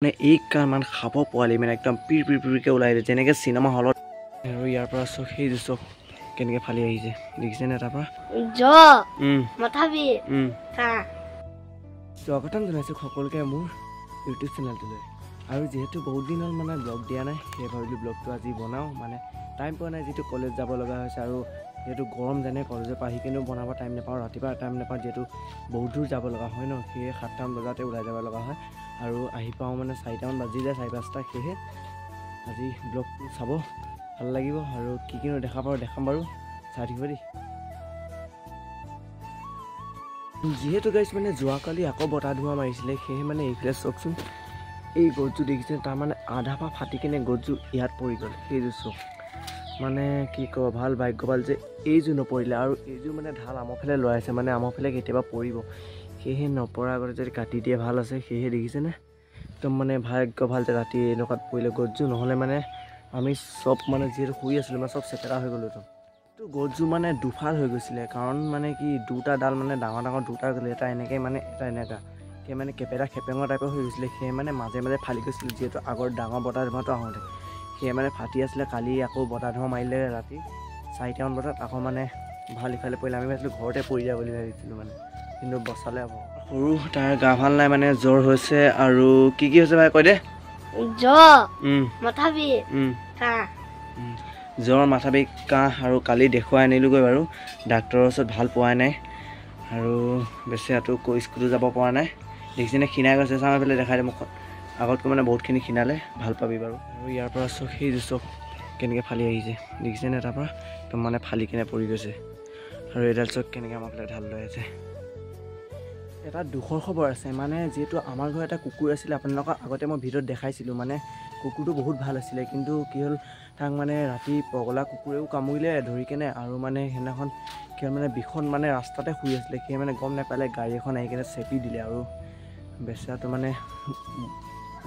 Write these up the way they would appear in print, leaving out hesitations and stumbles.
মানে এইকাৰমান খাব পোৱালি মানে একদম পিৰ পিৰ পিৰকৈ ওলাই দিয়ে যেনেকৈ চিনেমা হলত আৰু ইয়াৰ পৰা চক সেই চক কেনেকৈ ফালি আহিছে দেখিছেনে তাৰপৰা স্বাগতম জনাইছোঁ সকলোকে মোৰ ইউটিউব চেনেলটোলৈ। আৰু যিহেতু বহুত দিন হ'ল মানে ব্লগ দিয়া নাই, সেই ভাবিলোঁ ব্লগটো আজি বনাওঁ। মানে টাইম পোৱা নাই, যিহেতু কলেজ যাব লগা হৈছে আৰু যিহেতু গৰম যেনে কলেজৰ পৰা আহি কিনেও বনাব টাইম নাপাওঁ, ৰাতিপুৱা টাইম নাপাওঁ, যিহেতু বহুত দূৰ যাব লগা হয় ন, সেয়ে 7টামান বজাতে ওলাই যাব লগা হয় আৰু আহি পাওঁ মানে 4টামান বাজি যায়, 4-5টা। সেয়েহে আজি ব্লগটো চাব ভাল লাগিব আৰু কি কিনো দেখা পাওঁ দেখাম বাৰু, চাই থাকিব দেই। যিহেতু গাইছ মানে যোৱাকালি আকৌ বতাহ ধোঁৱা মাৰিছিলে, সেয়েহে মানে এইফালে চাওকচোন, এই গছযোৰ দেখিছে, তাৰমানে আধা পৰা ফাটি কিনে গছযোৰ ইয়াত পৰি গ'ল। সেইযোৰ চক মানে কি ক'ব, ভাল ভাগ্যৱান যে এইযোৰ নপৰিলে। আৰু এইযোৰ মানে ঢাল আমাৰ ফালে লৰাইছে, মানে আমাৰ ফালে কেতিয়াবা পৰিব, সেয়েহে নপৰাৰ আগতে যদি কাটি দিয়ে ভাল আছে। সেয়েহে দেখিছেনে, একদম মানে ভাগ্য ভাল যে ৰাতি এনেকুৱাত পৰিলে গছযোৰ, নহ'লে মানে আমি চব মানে যিহেতু শুই আছিলোঁ মানে চব চেপেটা হৈ গ'লোতো। তো গছযোৰ মানে দুফাল হৈ গৈছিলে, কাৰণ মানে কি দুটা ডাল মানে ডাঙৰ ডাঙৰ দুটা গ'লে, এটা এনেকৈ মানে এটা এনেকুৱা, সেই মানে কেপেটা খেপেঙৰ টাইপৰ হৈ গৈছিলে। সেয়ে মানে মাজে মাজে ফালি গৈছিলে, যিহেতু আগৰ ডাঙৰ বতাহ ধোঁৱাটো আহোঁতে সেয়ে মানে ফাটি আছিলে। কালি আকৌ বতাহ ধোঁৱা মাৰিলে ৰাতি 4টামান বজাত, আকৌ মানে ভাল ইফালে পৰিলে। আমি ভাবিছিলোঁ ঘৰতে পৰি যায় বুলি ভাবিছিলোঁ মানে, কিন্তু বচালে আকৌ। সৰু তাৰ গা ভাল নাই, মানে জ্বৰ হৈছে। আৰু কি কি হৈছে ভাই কৈ দে। জ্বৰ, মাথা বিষ, কাহ। আৰু কালি দেখুৱাই আনিলোগৈ বাৰু ডাক্তৰৰ ওচৰত, ভাল পোৱাই নাই। আৰু বেচেৰাটো স্কুলো যাব পৰা নাই, দেখিছেনে ক্ষীণাই গৈছে। চাওঁ এইফালে দেখাই দে মুখত, আগতকৈ মানে বহুতখিনি ক্ষীণালে, ভাল পাবি বাৰু। আৰু ইয়াৰ পৰা চক সেই চক কেনেকৈ ফালি আহিছে দেখিছেনে, তাৰপৰা একদম মানে ফালি কিনে পৰি গৈছে। আৰু এডাল চক কেনেকৈ আমাৰ ফালে ঢাল লৈ আছে। এটা দুখৰ খবৰ আছে, মানে যিহেতু আমাৰ ঘৰত এটা কুকুৰ আছিলে, আপোনালোকক আগতে মই ভিডিঅ'ত দেখাইছিলোঁ। মানে কুকুৰটো বহুত ভাল আছিলে, কিন্তু কি হ'ল, তাক মানে ৰাতি পগলা কুকুৰেও কামুৰিলে ধৰি কেনে। আৰু মানে সেইদিনাখন কি হ'ল, মানে বিষত মানে ৰাস্তাতে শুই আছিলে, সেয়ে মানে গম নাপালে, গাড়ী এখন আহি কিনে চেপি দিলে। আৰু বেচেৰাটো মানে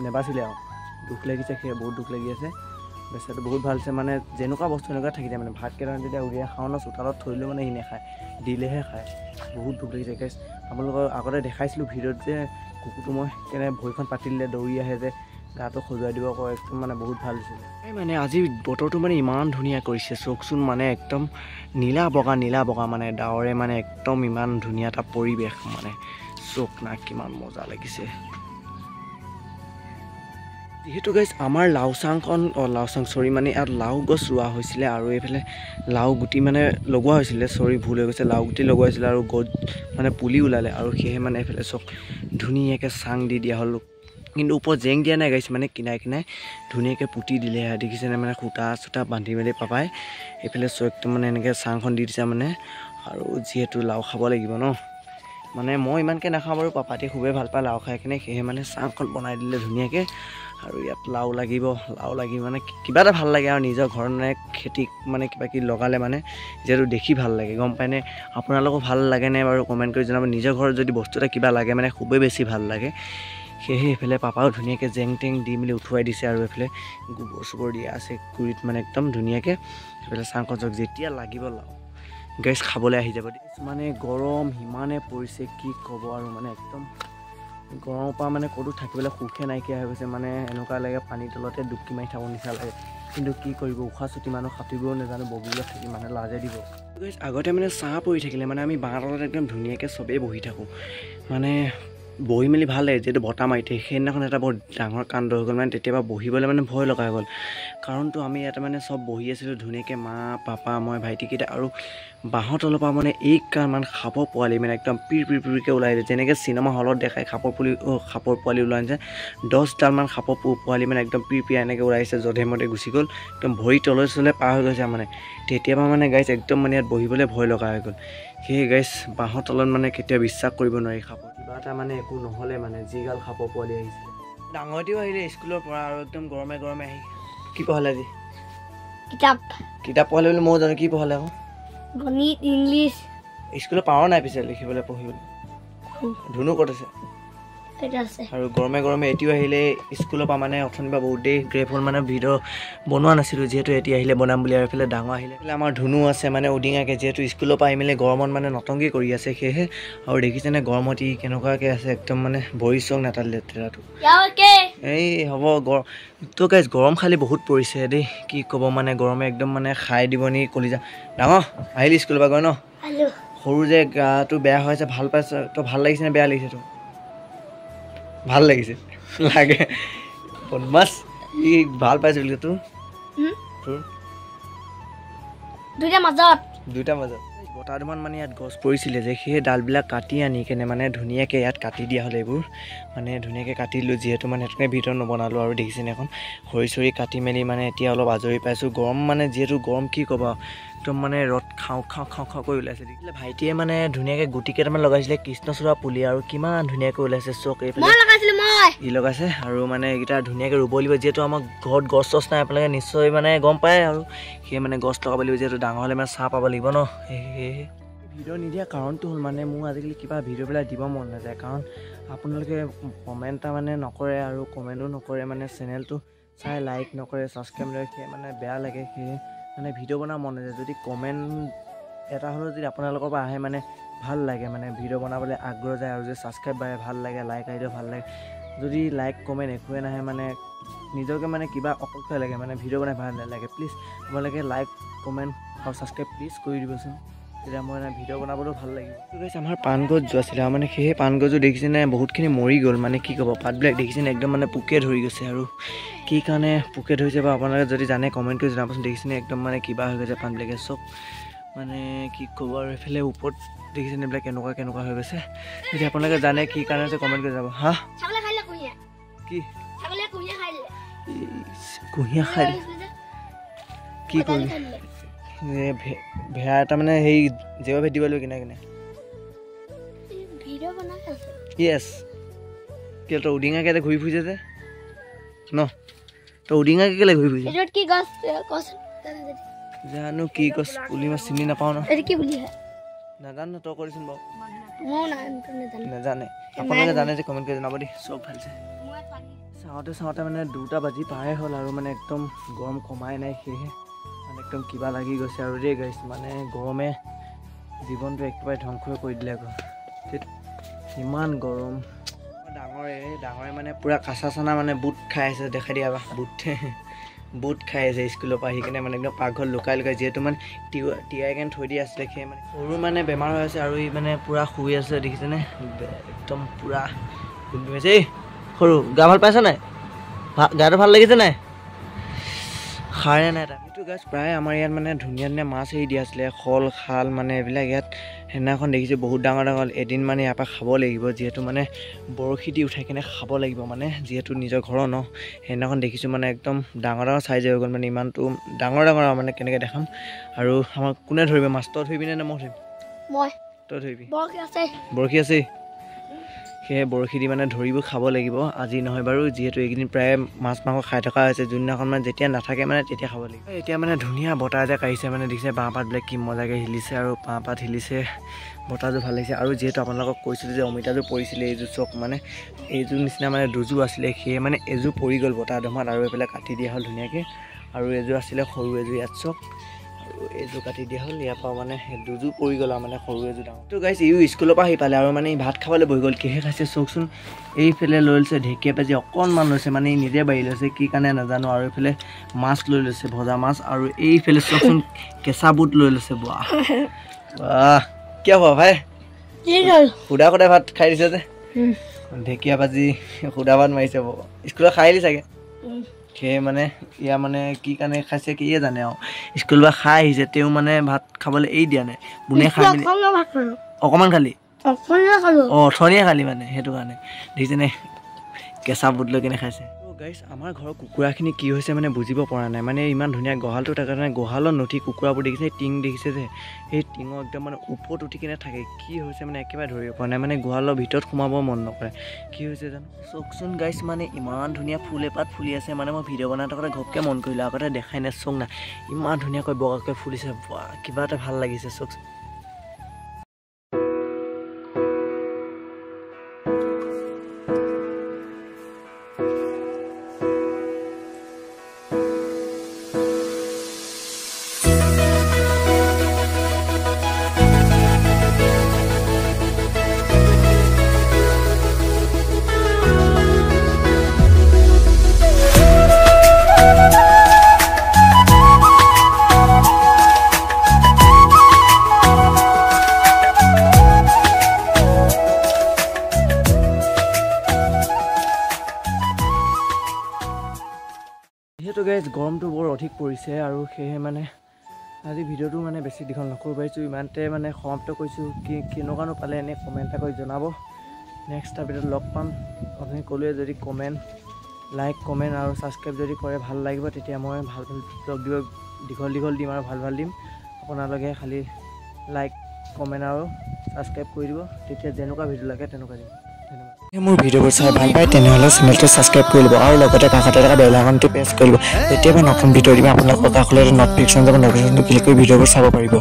নেবাচিলে আৰু, দুখ লাগিছে, সেয়ে বহুত দুখ লাগি আছে। বেচেৰাটো বহুত ভাল আছে, মানে যেনেকুৱা বস্তু এনেকুৱা থাকি যায়। মানে ভাত কেইটামান যেতিয়া উলিয়াই খাওঁ ন, চোতালত থৈ দিলেও মানে সি নেখায়, দিলেহে খায়। বহুত দুখ লাগিছে গাইছ। আপোনালোকৰ আগতে দেখাইছিলোঁ ভিডিঅ'ত যে কুকুৰটো মই কেনে ভৰিখন পাতি দিলে দৌৰি আহে যে, গাটো খজুৱাই দিব কয়, একদম মানে বহুত ভাল হৈছিলে। এই মানে আজি বতৰটো মানে ইমান ধুনীয়া কৰিছে, চকচোন মানে একদম নীলা বগা মানে ডাৱৰে মানে একদম ইমান ধুনীয়া এটা পৰিৱেশ, মানে চক না কিমান মজা লাগিছে। যিহেতু গাইছ আমাৰ মানে ইয়াত লাও গছ ৰোৱা হৈছিলে, আৰু এইফালে লাও গুটি মানে লগোৱা হৈছিলে, ভুল হৈ গৈছে, লাও গুটি লগোৱা হৈছিলে আৰু গছ মানে পুলি ওলালে। আৰু সেয়েহে মানে এইফালে চক ধুনীয়াকৈ চাং দি দিয়া হ'ল, কিন্তু ওপৰত জেং দিয়া নাই গাইছ, মানে কিনাই ধুনীয়াকৈ পুতি দিলে। দেখিছেনে, মানে সূতা চূতা বান্ধি মেলি পাপাই এইফালে চক একদম মানে এনেকৈ চাংখন দি দিছে মানে। আৰু যিহেতু লাও খাব লাগিব ন, মানে মই ইমানকৈ নাখাওঁ বাৰু, পাপাটি খুবেই ভাল পায় লাও খাই কিনে, সেয়েহে মানে চাংখন বনাই দিলে ধুনীয়াকৈ। আৰু ইয়াত লাও লাগি মানে কিবা এটা ভাল লাগে, আৰু নিজৰ ঘৰত মানে খেতি মানে কিবা কিবি লগালে মানে যিহেতু দেখি ভাল লাগে, গম পায়নে। আপোনালোকো ভাল লাগেনে বাৰু কমেণ্ট কৰি জনাব। নিজৰ ঘৰত যদি বস্তু এটা কিবা লাগে মানে খুবেই বেছি ভাল লাগে। সেয়েহে এইফালে পাপাও ধুনীয়াকৈ জেং টেং দি মেলি উঠুৱাই দিছে, আৰু এইফালে গোবৰ চোবৰ দিয়া আছে গুৰিত, মানে একদম ধুনীয়াকৈ। এইফালে চাংখন চক যেতিয়া লাগিব লাও গাইছ খাবলৈ আহি যাব। মানে গৰম সিমানে পৰিছে, কি ক'ব আৰু, মানে একদম গৰমৰ পৰা মানে ক'তো থাকিবলৈ সুখে নাইকিয়া হৈ গৈছে। মানে এনেকুৱা লাগে পানীৰ তলতে ডুবকি মাৰি থাকোঁ নিচিনা লাগে, কিন্তু কি কৰিব, উশাহ চুটি মানুহ সাঁতুৰিবও নাজানো, বগীলত থাকি মানুহে লাজে দিব। আগতে মানে ছাঁ পৰি থাকিলে মানে আমি বাঁহ তলত একদম ধুনীয়াকৈ চবেই বহি থাকোঁ, মানে বহি মেলি ভাল লাগে। যিহেতু বতাহ মাৰি থাকে, সেইদিনাখন এটা বৰ ডাঙৰ কাণ্ড হৈ গ'ল, মানে তেতিয়াবা বহিবলৈ মানে ভয় লগা হৈ গ'ল। কাৰণটো আমি ইয়াতে মানে চব বহি আছিলোঁ ধুনীয়াকৈ, মা পাপা মই ভাইটিকেইটা, আৰু বাঁহৰ তলৰ পৰা মানে এইকাৰমান সাপৰ পোৱালি মানে একদম পিৰ পিৰকৈ ওলাই দিয়ে, যেনেকৈ চিনেমা হলত দেখায় সাপৰ পোৱালি ওলাই আনিছে। 10ডালমান সাপৰ পোৱালি মানে একদম পিৰ এনেকৈ ওলাইছে, যধে মধে গুচি গ'ল, একদম ভৰি তলে চলে পাৰ হৈ গৈছে। মানে তেতিয়াবা মানে গাইছ একদম মানে ইয়াত বহিবলৈ ভয় লগা হৈ গ'ল। সেয়ে গাইছ বাঁহৰ তলত মানে কেতিয়াও বিশ্বাস কৰিব নোৱাৰি সাপৰ, কিবা এটা মানে একো নহ'লে মানে যিগাল সাপৰ পোৱালি আহিছিলে। ডাঙৰটিও আহিলে স্কুলৰ পৰা, আৰু একদম গৰমে আহি কি পঢ়ালে আজি? কিতাপ পঢ়ালে বুলি ময়ো জানো, কি পঢ়ালে আকৌ? গণিত, ইংলিছ। স্কুলত পাৱাৰ নাই পিছে লিখিবলৈ পঢ়িবলৈ? ধুনু ক'ত আছে? আৰু গৰমে এতিয়াও আহিলে স্কুলৰ পৰা, মানে অথনিবা বহুত দেৰি গ্ৰেপ হ'ল, মানে ভিডিঅ' বনোৱা নাছিলোঁ, যিহেতু এতিয়া আহিলে বনাম বুলি। আৰু এইফালে ডাঙৰ আহিলে, আমাৰ ধুনু আছে মানে উদিঙাকৈ, যিহেতু স্কুলৰ পৰা আহি মেলি গৰমত মানে নতংগী কৰি আছে। সেয়েহে আৰু দেখিছেনে গৰমত ই কেনেকুৱাকৈ আছে, একদম মানে ভৰি চক নাটালিলে লেতেৰাটো। এই হ'ব তো গাইজ গৰম খালি বহুত পৰিছে দেই কি ক'ব মানে গৰমে একদম মানে খাই দিব নি কলিজা ডাঙৰ আহিলি স্কুলৰ পৰা গৈ ন সৰু যে গাটো বেয়া হৈ আছে ভাল পাইছে তো ভাল লাগিছে নে বেয়া লাগিছে তো ভাল লাগিছে লাগে বদমাছ ই ভাল পাইছে বুলি তোৰ দুইটা মাজত বতাহ ধুমান মানে ইয়াত গছ পৰিছিলে যে সেই ডালবিলাক কাটি আনি কেনে মানে ধুনীয়াকৈ ইয়াত কাটি দিয়া হ'ল এইবোৰ মানে ধুনীয়াকৈ কাটি দিলোঁ যিহেতু মানে সেইটোকে ভিতৰত নবনালোঁ আৰু দেখিছেনে এখন খৰি চৰি কাটি মেলি মানে এতিয়া অলপ আজৰি পাইছোঁ গৰম মানে যিহেতু গৰম কি ক'ব একদম মানে ৰদ খাওঁ কৰি ওলাইছে দেখিলে ভাইটিয়ে মানে ধুনীয়াকৈ গুটি কেইটামান লগাইছিলে কৃষ্ণচূড়া পুলি আৰু কিমান ধুনীয়াকৈ ওলাইছে চক এইফালে ই লগাইছে আৰু মানে এইকেইটা ধুনীয়াকৈ ৰুব লাগিব যিহেতু আমাৰ ঘৰত গছ চছ নাই আপোনালোকে নিশ্চয় মানে গম পায় আৰু সেয়ে মানে গছ লগাব লাগিব যিহেতু ডাঙৰ হ'লে মানে ছাঁ পাব লাগিব ন সেয়েহে ভিডিঅ' নিদিয়া কাৰণটো হ'ল মানে মোৰ আজিকালি কিবা ভিডিঅ'বিলাক দিব মন নাযায় কাৰণ আপোনালোকে কমেণ্ট এটা মানে নকৰে আৰু কমেণ্টো নকৰে মানে চেনেলটো চাই লাইক নকৰে ছাবস্ক্ৰাইব নকৰে মানে বেয়া লাগে সেয়ে মানে ভিডিঅ' বনাব মন নাযায় যদি কমেণ্ট এটা হ'লেও যদি আপোনালোকৰ পৰা আহে মানে ভাল লাগে মানে ভিডিঅ' বনাবলৈ আগ্ৰহ যায় আৰু যদি ছাবস্ক্ৰাইব বাঢ়ে ভাল লাগে লাইক আহিলেও ভাল লাগে যদি লাইক কমেণ্ট একোৱে নাহে মানে নিজকে মানে কিবা অকলশৰে লাগে মানে ভিডিঅ' বনাই ভাল নালাগে প্লিজ আপোনালোকে লাইক কমেণ্ট আৰু ছাবস্ক্ৰাইব প্লিজ কৰি দিবচোন তেতিয়া মই ভিডিঅ' বনাবলৈও ভাল লাগিব গাইছ আমাৰ পাণ গছ যোৱা আছিলে আৰু মানে সেই পাণ গছটো দেখিছেনে বহুতখিনি মৰি গ'ল মানে কি ক'ব পাতবিলাক দেখিছেনে একদম মানে পোকে ধৰি গৈছে আৰু কি কাৰণে পোকে ধৰিছে বা আপোনালোকে যদি জানে কমেণ্ট কৰি জনাবচোন দেখিছেনে একদম মানে কিবা হৈ গৈছে পাণবিলাকে চব মানে কি ক'ব আৰু এইফালে ওপৰত দেখিছেনে এইবিলাক কেনেকুৱা হৈ গৈছে যদি আপোনালোকে জানে কি কাৰণে হৈছে কমেণ্ট কৰি যাব হা কি কুঁহিয়া খাই কি কৰিলি ভেড়া এটা মানে সেই জেৱা ভেটি দিব লাগিব কিনে য়েছ কি তই উদিঙা কেলে ঘূৰি ফুৰিছে যে ন তই উদিঙা কেলে ঘূৰি ফুৰিছে জানো কি গছ পুলি মই চিনি নাপাওঁ ন নাজানো তই কৰিছোন বাৰু নাজানে আপোনালোকে জানে যে কমেণ্ট কৰি জনাব দেই চব ভালছে চাওঁতে মানে 2টা বাজি পাৰে হ'ল আৰু মানে একদম গৰম কমাই নাই সেয়েহে মানে একদম কিবা লাগি গৈছে আৰু দেই গাইছ মানে গৰমে জীৱনটো একেবাৰে ধ্বংস কৰি দিলে আকৌ ইমান গৰম ডাঙৰে মানে পূৰা কাঁচা চানা মানে বুট খাই আছে দেখাই দিয়া বুট খাই আছে স্কুলৰ পৰা আহি কিনে মানে একদম পাকঘৰত লুকাই যিহেতু মানে তিয়াই কেনে থৈ দিয়া আছিলে সেই মানে সৰু মানে বেমাৰ হৈ আছে আৰু ই মানে পূৰা শুই আছে দেখিছেনে একদম পূৰা হৈছে সৰু গা ভাল পাইছে নাই গাটো ভাল লাগিছে নাই সাৰে নাই সেইটো গাছ প্ৰায় আমাৰ ইয়াত মানে ধুনীয়া মাছ এৰি দিয়া আছিলে শল খাল মানে এইবিলাক ইয়াত সেইদিনাখন দেখিছোঁ বহুত ডাঙৰ এদিন মানে ইয়াৰ পৰা খাব লাগিব যিহেতু মানে বৰশী দি উঠাই কিনে খাব লাগিব মানে যিহেতু নিজৰ ঘৰৰ ন সেইদিনাখন দেখিছোঁ মানে একদম ডাঙৰ চাইজ হৈ গ'ল মানে ইমানটো ডাঙৰ মানে কেনেকৈ দেখাম আৰু আমাক কোনে ধৰিব মাছ তই ধৰিবিনে নে মই ধৰিম তই ধৰিবি বৰশী আছে সেয়ে বৰশী দি মানে ধৰিব খাব লাগিব আজি নহয় বাৰু যিহেতু এইকেইদিন প্ৰায় মাছ মাংস খাই থকা হৈছে যোনদিনাখন মানে যেতিয়া নাথাকে মানে তেতিয়া খাব লাগিব এতিয়া মানে ধুনীয়া বতাহ এটা কাঢ়িছে মানে দেখিছে বাঁহ পাতবিলাক কি মজাকৈ হিলিছে আৰু বাঁহ পাত হিলিছে বতাহযোৰ ভাল লাগিছে আৰু যিহেতু আপোনালোকক কৈছিলোঁ যে অমিতাযোৰ পৰিছিলে এইযোৰ চক মানে এইযোৰ নিচিনা মানে দুযোৰ আছিলে সেয়ে মানে এযোৰ পৰি গ'ল বতাহ ধুমাত আৰু এইফালে কাটি দিয়া হ'ল ধুনীয়াকৈ আৰু এযোৰ আছিলে সৰু এযোৰ ইয়াত চক আৰু এইযোৰ কাটি দিয়া হ'ল ইয়াৰ পৰা মানে দুযোৰ পৰি গ'ল আৰু মানে সৰু এযোৰ ডাঙৰ তো গাইছ ইও স্কুলৰ পৰা আহি পালে আৰু মানে ভাত খাবলৈ বহি গ'ল কিহে খাইছে চাওকচোন এইফালে লৈ লৈছে ঢেকীয়া পাজি অকণমান লৈছে মানে নিজে বাঢ়ি লৈছে কি কাৰণে নাজানো আৰু এইফালে মাছ লৈ লৈছে ভজা মাছ আৰু এইফালে চাওকচোন কেঁচা বুট লৈ লৈছে বাহ কিয় হ'ব ভাই সুদা ভাত খাই দিছে যে ঢেকীয়া ভাজি সুদা ভাত মাৰিছে স্কুলত খাই আহিলি চাগে সেয়ে মানে ইয়াৰ মানে কি কাৰণে খাইছে কিয়ে জানে আৰু স্কুলৰ পৰা খাই আহিছে তেওঁ মানে ভাত খাবলৈ এৰি দিয়া নাই বুনে খাই মেলি অকণমান খালি অথনিয়ে খালি মানে সেইটো কাৰণে দেখিছেনে কেঁচা বুট লৈ কিনে খাইছে গাইছ আমাৰ ঘৰৰ কুকুৰাখিনি কি হৈছে মানে বুজিব পৰা নাই মানে ইমান ধুনীয়া গঁৰালটো থাকে কাৰণে গঁৰালত নথি কুকুৰাবোৰ দেখিছে টিং দেখিছে যে সেই টিঙৰ একদম মানে ওপৰত উঠি কিনে থাকে কি হৈছে মানে একেবাৰে ধৰিব পৰা নাই মানে গঁৰালৰ ভিতৰত সোমাব মন নকৰে কি হৈছে জানো চকচোন গাইছ মানে ইমান ধুনীয়া ফুল এপাত ফুলি আছে মানে মই ভিডিঅ' বনাই থকাতে ঘপকৈ মন কৰিলোঁ আগতে দেখাই নাই চক না ইমান ধুনীয়াকৈ বগাকৈ ফুলিছে কিবা এটা ভাল লাগিছে চকচোন যিহেতু গাইজ গৰমটো বৰ অধিক পৰিছে আৰু সেয়েহে মানে আজি ভিডিঅ'টো মানে বেছি দীঘল নকৰোঁ পাৰিছোঁ ইমানতে মানে সমাপ্ত কৰিছোঁ কেনেকুৱানো পালে এনেই কমেণ্ট এটা কৰি জনাব নেক্সট এটা ভিডিঅ'ত লগ পাম আপুনি ক'লোৱে যদি লাইক কমেণ্ট আৰু ছাবস্ক্ৰাইব যদি কৰে ভাল লাগিব তেতিয়া মই ভাল ব্লগ দিব দীঘল দিম আৰু ভাল দিম আপোনালোকে খালি লাইক কমেণ্ট আৰু ছাবস্ক্ৰাইব কৰি দিব তেতিয়া যেনেকুৱা ভিডিঅ' লাগে তেনেকুৱা দিম ধন্যবাদ মোৰ ভিডিঅ'বোৰ চাই ভাল পায় তেনেহ'লে চেনেলটো ছাবস্ক্ৰাইব কৰি ল'ব আৰু লগতে কাষতে থকা বেল আইকনটো প্ৰেছ কৰি ল'ব তেতিয়া মই নতুন ভিডিঅ' দিম আপোনালোকৰ কাষলৈ ন'টিফিকেশ্যন যাব ন'টিফিকেশ্যনটো ক্লিক কৰি ভিডিঅ'বোৰ চাব পাৰিব